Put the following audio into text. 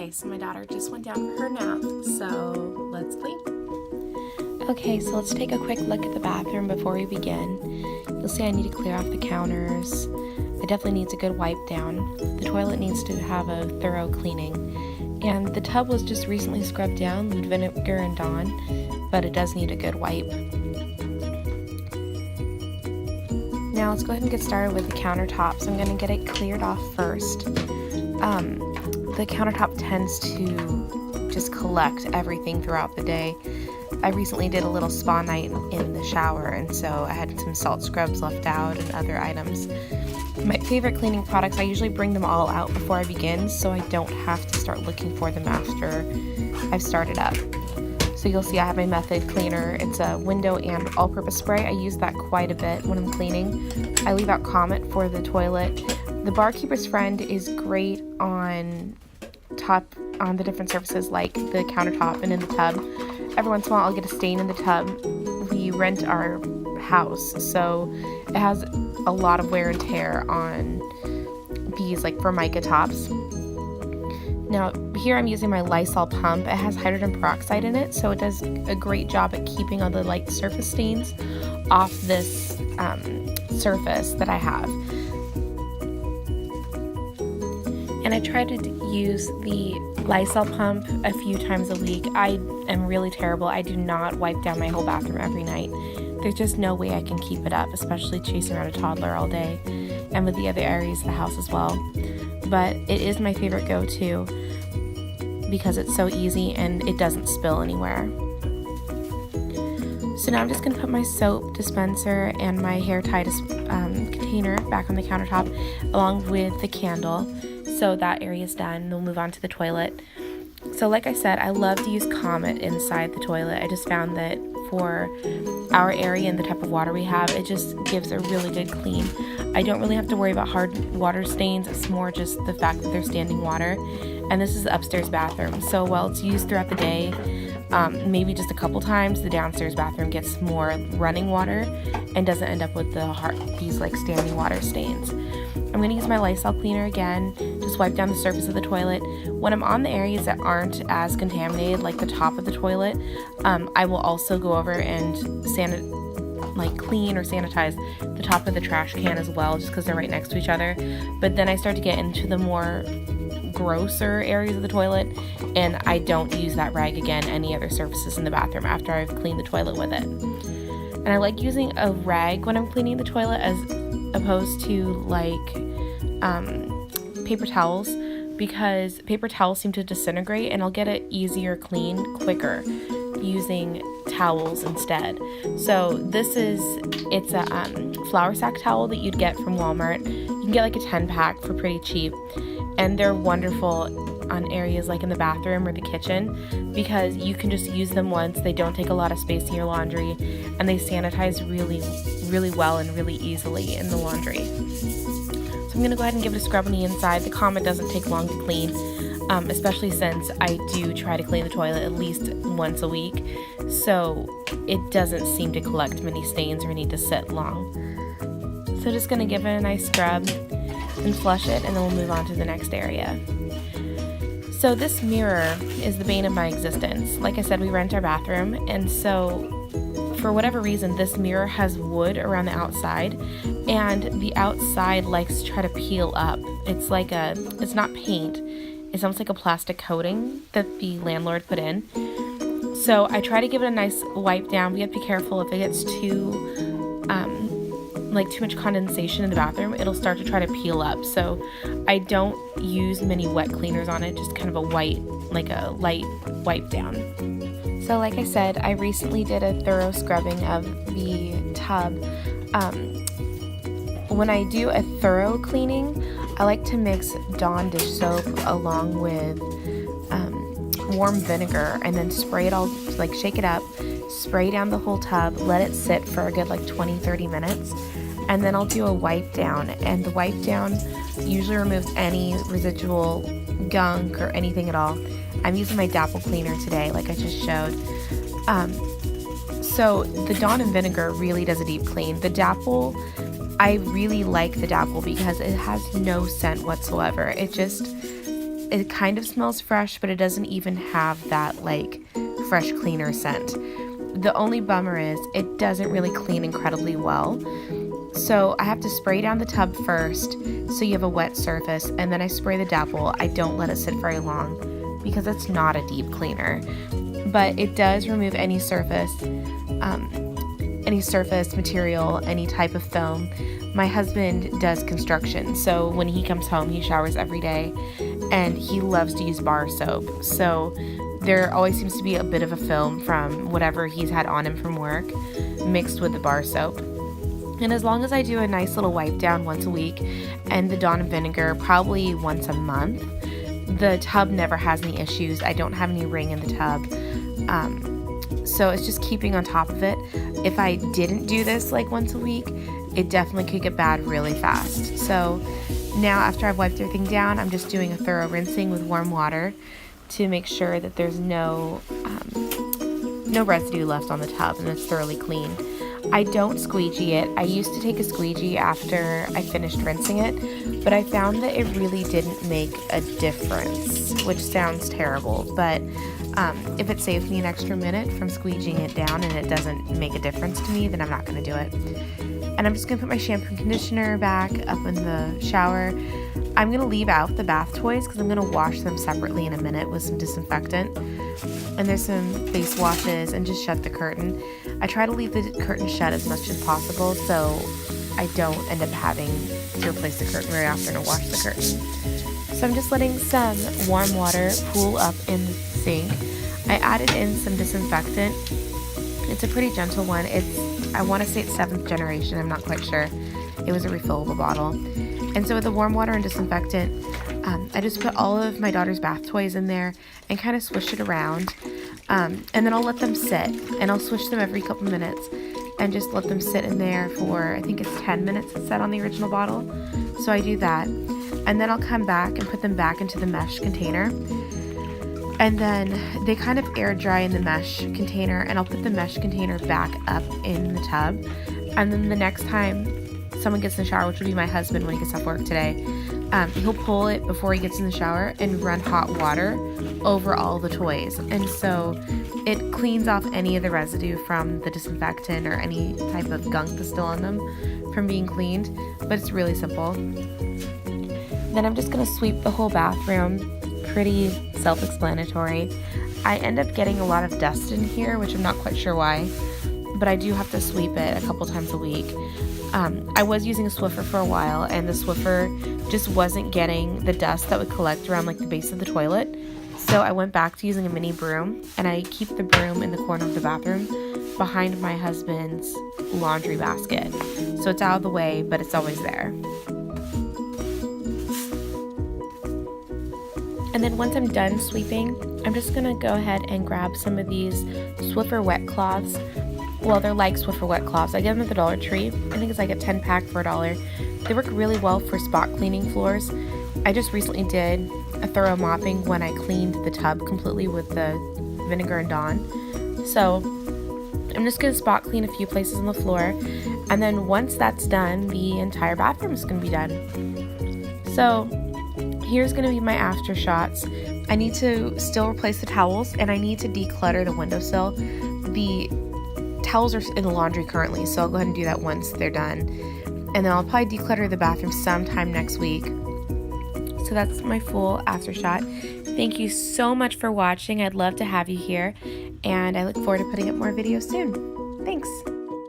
Okay, so my daughter just went down for her nap, so let's clean. Okay, so let's take a quick look at the bathroom before we begin. You'll see I need to clear off the counters. It definitely needs a good wipe down. The toilet needs to have a thorough cleaning. And the tub was just recently scrubbed down with vinegar and Dawn, but it does need a good wipe. Now let's go ahead and get started with the countertops. I'm going to get it cleared off first. The countertop tends to just collect everything throughout the day. I recently did a little spa night in the shower, and so I had some salt scrubs left out and other items. My favorite cleaning products, I usually bring them all out before I begin, so I don't have to start looking for them after I've started up. So you'll see I have my Method cleaner. It's a window and all-purpose spray. I use that quite a bit when I'm cleaning. I leave out Comet for the toilet. The Barkeeper's Friend is great on the different surfaces like the countertop and in the tub. Every once in a while I'll get a stain in the tub. We rent our house, so it has a lot of wear and tear on these like Formica tops. Now here I'm using my Lysol pump. It has hydrogen peroxide in it, so it does a great job at keeping all the light surface stains off this surface that I have. And I try to use the Lysol pump a few times a week. I am really terrible. I do not wipe down my whole bathroom every night. There's just no way I can keep it up, especially chasing around a toddler all day and with the other areas of the house as well. But it is my favorite go-to because it's so easy and it doesn't spill anywhere. So now I'm just going to put my soap dispenser and my hair tie container back on the countertop along with the candle. So that area is done. We'll move on to the toilet. So like I said, I love to use Comet inside the toilet. I just found that for our area and the type of water we have, it just gives a really good clean. I don't really have to worry about hard water stains. It's more just the fact that they're standing water. And this is the upstairs bathroom. So while it's used throughout the day, maybe just a couple times, the downstairs bathroom gets more running water and doesn't end up with these like standing water stains. I'm going to use my Lysol cleaner again, just wipe down the surface of the toilet. When I'm on the areas that aren't as contaminated, like the top of the toilet, I will also go over and clean or sanitize the top of the trash can as well, just because they're right next to each other. But then I start to get into the more grosser areas of the toilet, and I don't use that rag again any other surfaces in the bathroom after I've cleaned the toilet with it. And I like using a rag when I'm cleaning the toilet as opposed to like paper towels, because paper towels seem to disintegrate and I'll get it easier clean quicker using towels instead. So it's a flour sack towel that you'd get from Walmart. You can get like a 10-pack for pretty cheap, and they're wonderful on areas like in the bathroom or the kitchen because you can just use them once. They don't take a lot of space in your laundry, and they sanitize really well and really easily in the laundry. So I'm going to go ahead and give it a scrub on the inside. The Comet doesn't take long to clean, especially since I do try to clean the toilet at least once a week, so it doesn't seem to collect many stains or need to sit long. So just going to give it a nice scrub and flush it, and then we'll move on to the next area. So this mirror is the bane of my existence. Like I said, we rent our bathroom, and so for whatever reason, this mirror has wood around the outside, and the outside likes to try to peel up. It's not paint, it's almost like a plastic coating that the landlord put in. So I try to give it a nice wipe down. We have to be careful if it gets too much condensation in the bathroom, it'll start to try to peel up. So I don't use many wet cleaners on it, just kind of a light wipe down. So like I said, I recently did a thorough scrubbing of the tub. When I do a thorough cleaning, I like to mix Dawn dish soap along with warm vinegar and then spray it all, shake it up, spray down the whole tub, let it sit for a good 20-30 minutes, and then I'll do a wipe down, and the wipe down usually removes any residual gunk or anything at all. I'm using my Dapple cleaner today, like I just showed. So the Dawn and vinegar really does a deep clean. The Dapple, I really like the Dapple because it has no scent whatsoever. It just it kind of smells fresh, but it doesn't even have that like fresh cleaner scent. The only bummer is it doesn't really clean incredibly well. So I have to spray down the tub first so you have a wet surface, and then I spray the dapple. I don't let it sit very long because it's not a deep cleaner, but it does remove any surface material, any type of foam. My husband does construction, so when he comes home, he showers every day, and he loves to use bar soap. So there always seems to be a bit of a film from whatever he's had on him from work mixed with the bar soap. And as long as I do a nice little wipe down once a week and the Dawn and vinegar probably once a month, the tub never has any issues. I don't have any ring in the tub. So it's just keeping on top of it. If I didn't do this like once a week, it definitely could get bad really fast. So now after I've wiped everything down, I'm just doing a thorough rinsing with warm water to make sure that there's no residue left on the tub and it's thoroughly clean. I don't squeegee it. I used to take a squeegee after I finished rinsing it, but I found that it really didn't make a difference, which sounds terrible, but if it saves me an extra minute from squeegeeing it down and it doesn't make a difference to me, then I'm not going to do it. And I'm just going to put my shampoo and conditioner back up in the shower. I'm going to leave out the bath toys because I'm going to wash them separately in a minute with some disinfectant. And there's some face washes, and just shut the curtain. I try to leave the curtain shut as much as possible so I don't end up having to replace the curtain very often or wash the curtain. So I'm just letting some warm water pool up in the sink. I added in some disinfectant. It's a pretty gentle one. I want to say it's 7th generation. I'm not quite sure. It was a refillable bottle. And so with the warm water and disinfectant, I just put all of my daughter's bath toys in there and kind of swish it around. And then I'll let them sit, and I'll swish them every couple minutes and just let them sit in there for, I think it's 10 minutes it said on the original bottle. So I do that. And then I'll come back and put them back into the mesh container. And then they kind of air dry in the mesh container, and I'll put the mesh container back up in the tub. And then the next time someone gets in the shower, which will be my husband when he gets off work today, he'll pull it before he gets in the shower and run hot water over all the toys. And so it cleans off any of the residue from the disinfectant or any type of gunk that's still on them from being cleaned. But it's really simple. Then I'm just going to sweep the whole bathroom. Pretty self-explanatory. I end up getting a lot of dust in here, which I'm not quite sure why, but I do have to sweep it a couple times a week. I was using a Swiffer for a while, and the Swiffer just wasn't getting the dust that would collect around like the base of the toilet. So I went back to using a mini broom, and I keep the broom in the corner of the bathroom behind my husband's laundry basket. So it's out of the way, but it's always there. And then once I'm done sweeping, I'm just going to go ahead and grab some of these Swiffer wet cloths. Well, they're like Swiffer wet cloths. I get them at the Dollar Tree. I think it's like a 10-pack for $1. They work really well for spot cleaning floors. I just recently did a thorough mopping when I cleaned the tub completely with the vinegar and Dawn. So I'm just going to spot clean a few places on the floor. And then once that's done, the entire bathroom is going to be done. So here's going to be my after shots. I need to still replace the towels, and I need to declutter the windowsill. The towels are in the laundry currently, so I'll go ahead and do that once they're done. And then I'll probably declutter the bathroom sometime next week. So that's my full after shot. Thank you so much for watching. I'd love to have you here, and I look forward to putting up more videos soon. Thanks.